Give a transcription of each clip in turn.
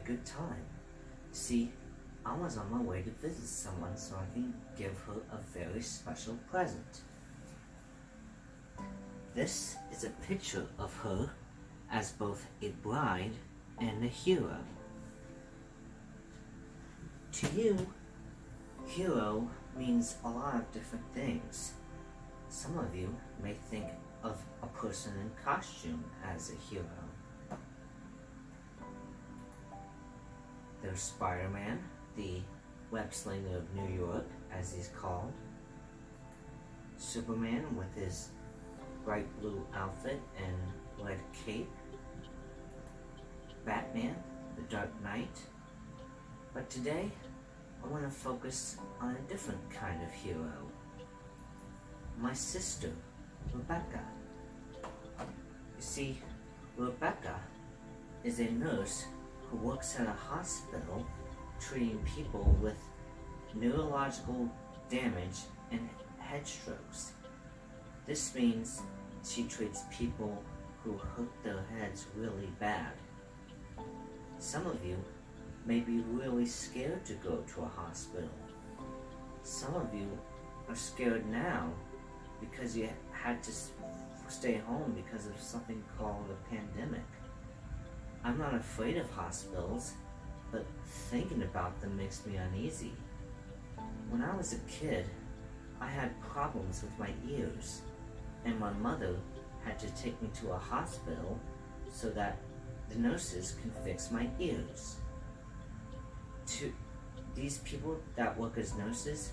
good time. See, I was on my way to visit someone so I can give her a very special present. This is a picture of her as both a bride and a hero. To you, hero means a lot of different things. Some of you may think of a person in costume as a hero. There's Spider-Man, the web slinger of New York, as he's called. Superman with his bright blue outfit and red cape. Batman, the Dark Knight. But today, I want to focus on a different kind of hero. My sister, Rebecca. You see, Rebecca is a nurse who works at a hospital treating people with neurological damage and head strokes. This means she treats people who hurt their heads really bad. Some of you may be really scared to go to a hospital. Some of you are scared now because you had to stay home because of something called a pandemic. I'm not afraid of hospitals, but thinking about them makes me uneasy. When I was a kid, I had problems with my ears, and my mother had to take me to a hospital so that the nurses can fix my ears. These people that work as nurses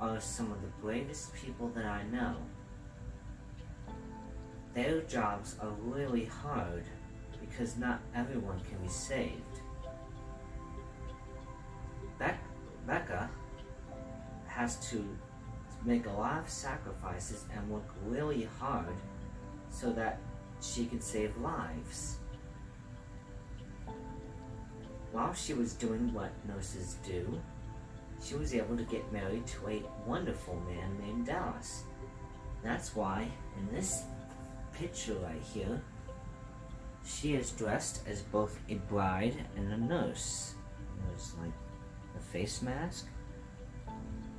are some of the bravest people that I know. Their jobs are really hard because not everyone can be saved. Becca has to make a lot of sacrifices and work really hard so that she can save lives. While she was doing what nurses do, she was able to get married to a wonderful man named Dallas. That's why in this picture right here, she is dressed as both a bride and a nurse. There's like a face mask,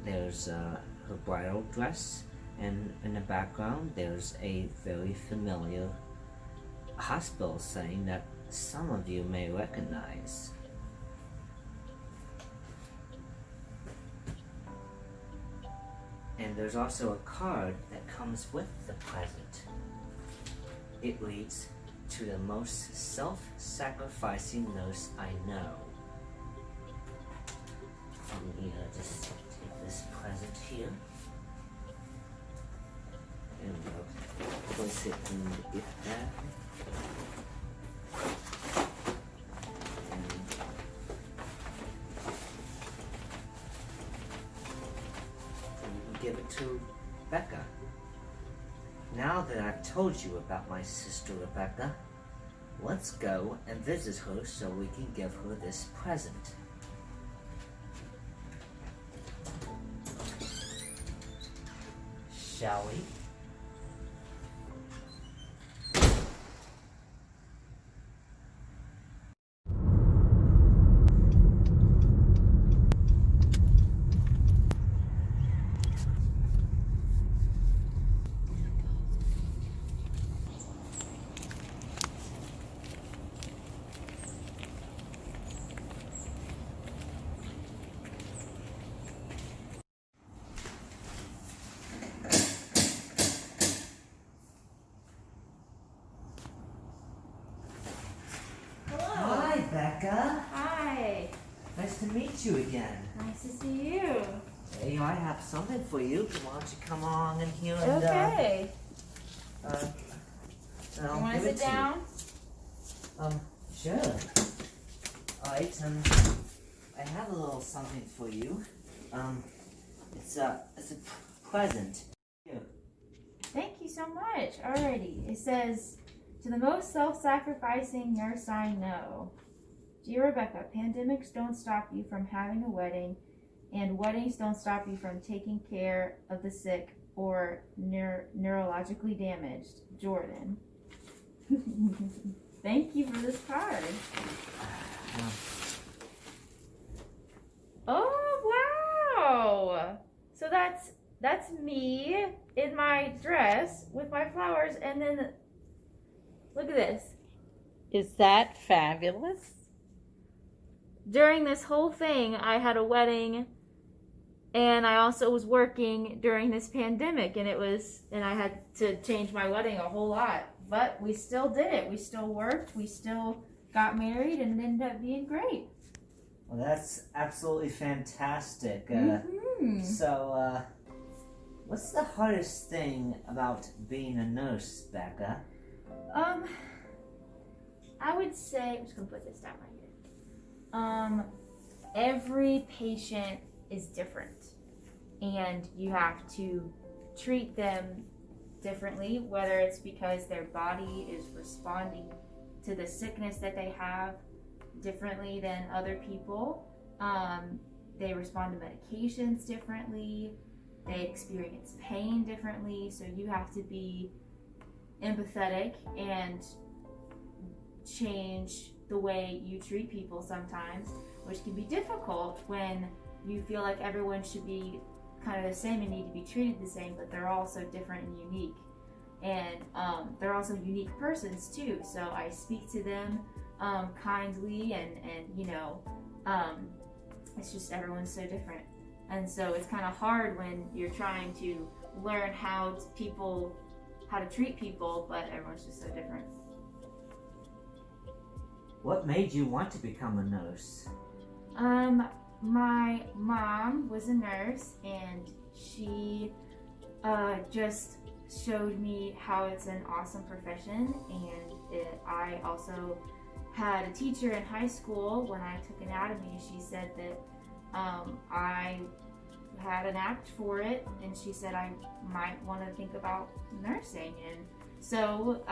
there's her bridal dress, and in the background there's a very familiar hospital setting that some of you may recognize. And there's also a card that comes with the present. It reads, "To the most self-sacrificing nurse I know." Let me just take this present here. And place it in the gift bag. Give it to Becca. Now that I've told you about my sister Rebecca, let's go and visit her so we can give her this present. Shall we? Becca. Hi. Nice to meet you again. Nice to see you. Hey, I have something for you. Why don't you come along in here and Okay. I'll You want give to it sit down? Sure. Alright, I have a little something for you. It's a present. Here. Thank you so much. Alrighty. It says, "To the most self-sacrificing nurse I know. Dear Rebecca, pandemics don't stop you from having a wedding, and weddings don't stop you from taking care of the sick or neurologically damaged. Jordan." Thank you for this card. that's me in my dress with my flowers, and then look at this. Is that fabulous? During this whole thing, I had a wedding, and I also was working during this pandemic, and I had to change my wedding a whole lot, but we still did it. We still worked, we still got married, and it ended up being great. Well, that's absolutely fantastic. So, what's the hardest thing about being a nurse, Becca? I would say, I'm just gonna put this down right here. Every patient is different, and you have to treat them differently, whether it's because their body is responding to the sickness that they have differently than other people. They respond to medications differently. They experience pain differently. So you have to be empathetic and change the way you treat people sometimes, which can be difficult when you feel like everyone should be kind of the same and need to be treated the same, but they're all so different and unique. And they're also unique persons too. So I speak to them kindly, and you know, it's just everyone's so different, and so it's kind of hard when you're trying to learn how to treat people, but everyone's just so different. What made you want to become a nurse? My mom was a nurse, and she just showed me how it's an awesome profession, and I also had a teacher in high school when I took anatomy. She said that I had an apt for it, and she said I might want to think about nursing, and so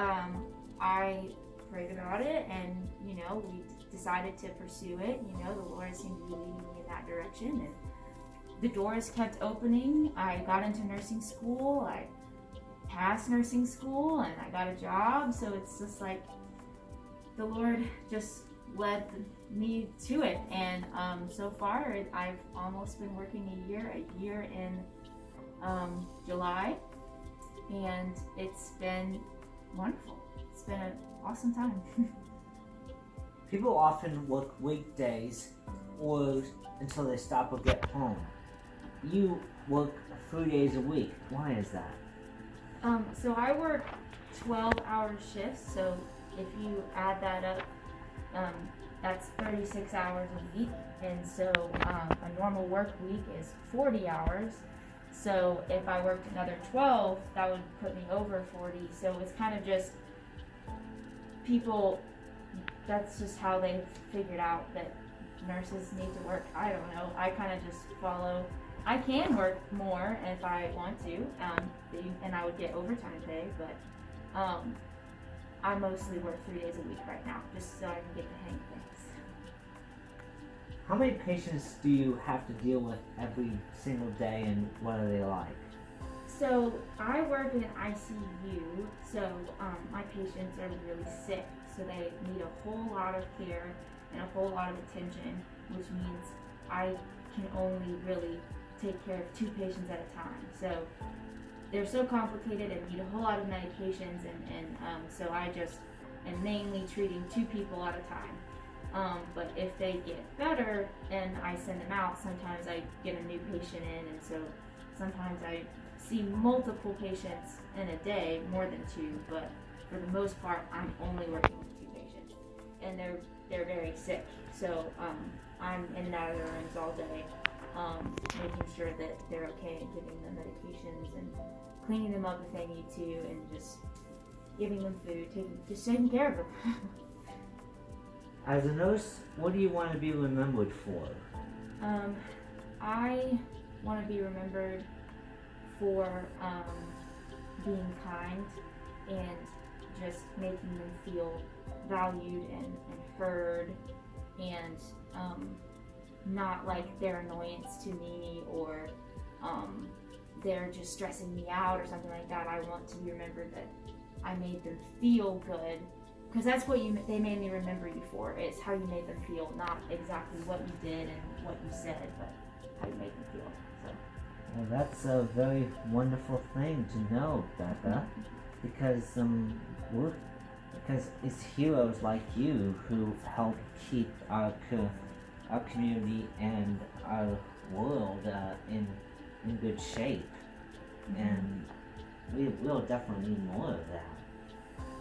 I prayed about it, and you know, we decided to pursue it. You know, the Lord seemed to be leading me in that direction, and the doors kept opening. I got into nursing school, I passed nursing school, and I got a job. So it's just like the Lord just led me to it, and so far I've almost been working a year in July, and it's been wonderful. It's been an awesome time. People often work weekdays or until they stop or get home. You work 3 days a week. Why is that? So I work 12-hour shifts, so if you add that up, that's 36 hours a week, and so a normal work week is 40 hours. So if I worked another 12, that would put me over 40. So it's kind of just people, that's just how they figured out that nurses need to work. I don't know. I kind of just follow. I can work more if I want to, and I would get overtime pay, but I mostly work 3 days a week right now, just so I can get the hang of things. How many patients do you have to deal with every single day, and what are they like? So I work in ICU, so my patients are really sick, so they need a whole lot of care and a whole lot of attention, which means I can only really take care of 2 patients at a time. So they're so complicated and need a whole lot of medications, and so I just am mainly treating 2 people at a time. But if they get better and I send them out, sometimes I get a new patient in, and so sometimes I see multiple patients in a day, more than 2, but for the most part I'm only working with 2 patients, and they're very sick. So I'm in and out of their rooms all day, making sure that they're okay and giving them medications and cleaning them up if they need to, and just giving them food, just taking care of them. As a nurse, what do you want to be remembered for? I want to be remembered for being kind and just making them feel valued and heard, and not like they're annoyance to me, or they're just stressing me out or something like that. I want to be remembered that I made them feel good, because that's what they made me remember you for, is how you made them feel, not exactly what you did and what you said, but how you made them feel. So Well, that's a very wonderful thing to know, Becca, because because it's heroes like you who help keep our community and our world in good shape, and we'll definitely need more of that.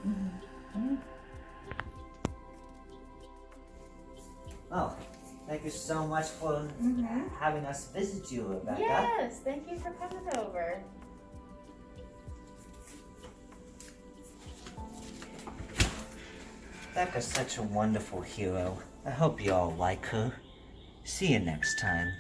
Mm-hmm. Well, thank you so much for having us visit you, Rebecca. Yes, thank you for coming over. Becca's such a wonderful hero. I hope you all like her. See you next time.